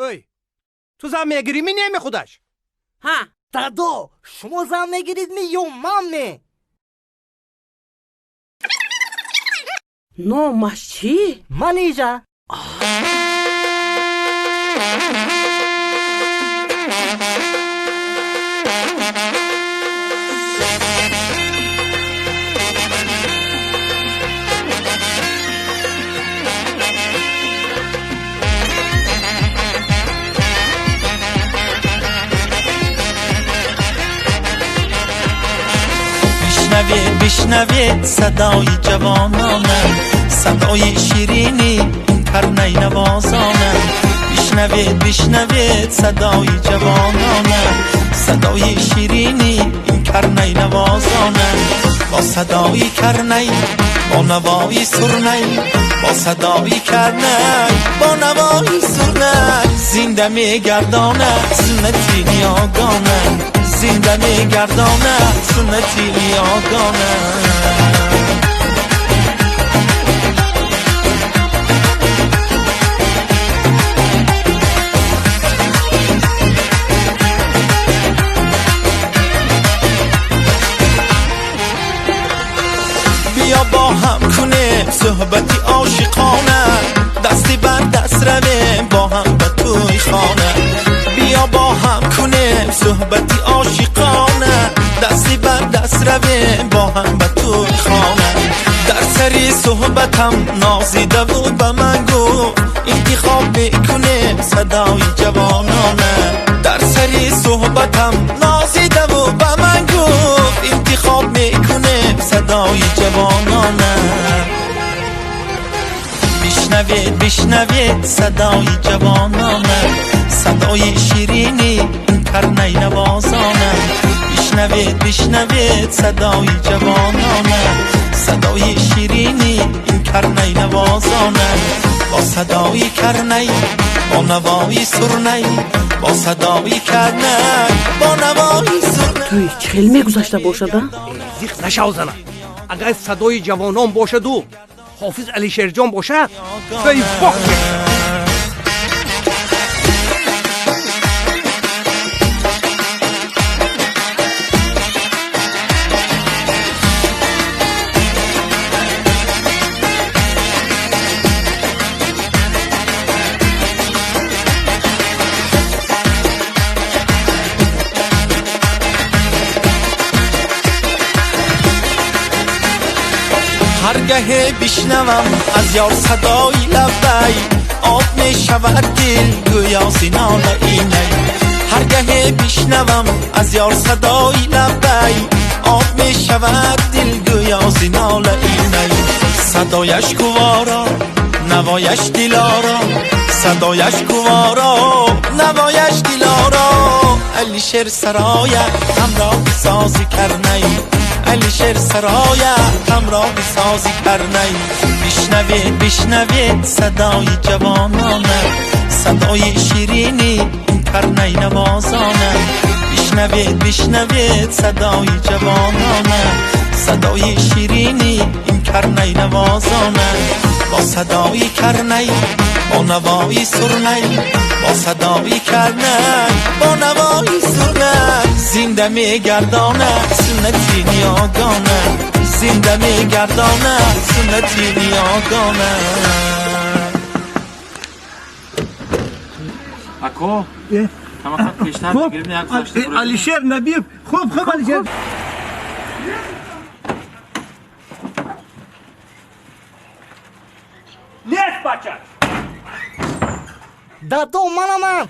ای تو زن میگیری می نمی خودش؟ ها دادو شما زن میگیرید می یا من می؟ نامش چی؟ منیجا. بشنوید صدای جوانانم، صدای شیرینی این کرنی نوازانم. بشنوید صدای جوانانم، صدای شیرینی این کرنی نوازانم. با صدای کرنی با نوای سرنی، با صدای کرنی با نوای سرنی، زنده میگردانه سنتی نیاگانه، زنده میگردانه سنتی نیاگانه. بیا با هم کنیم صحبتی عاشقانه، دستی بر دست رویم با هم به توی خانه. بیا با هم کنیم صحبتی عاشقانه، دستی بر دست رویم با هم به توی خانه. در سری صحبتم نازیده و به من گو، انتخاب میکنیم صدای جوانانه. در سری صحبتم نازیده و به من گو، انتخاب میکنیم صدای جوانانه. بشنوید صدای جوانانه، صدای شیرینی این کرنی نوازانه. بشنوید صدای جوانانه، صدای شیرینی این کرنی نوازانه. با صدای کرنی با نوای سرنی، با صدای کرنی با نوای سرنی. توی چه علمی گذاشته باشده؟ زیخ نشو زنه. اگر صدای جوانان باشد و حافظ علیشیر جان باشد توی باشه. هرگاه بشنوم از یار صدای لبی، آب می شود دل گویا سینال اینه. هرگاه بشنوم از یار صدای لبی، آب می شود دل گویا سینال اینه. صدایش کوارا نوایش دلارا، صدایش کوارا نوایش دلارا. علیشیر سرایه همراه سازی کرنی، علیشیر سرایه همراه سازی کرنی. بشنوید صدای جوانانه، صدای شیرینی این کرنی نوازانه. بشنوید صدای جوانانه، صدای شیرینی این کرنی نوازانه. با صدای کرنی با نوای سرنی، با صدای کرنی با نوای سرنی، زنده میگردانه سنتی نیاگانه، زنده میگردانه سنتی نیاگانه. اکو تمام پیشتر بگیریم یک گذاشته برو. علیشیر نبی خوب علیشیر. نیست بچه. دادو منم.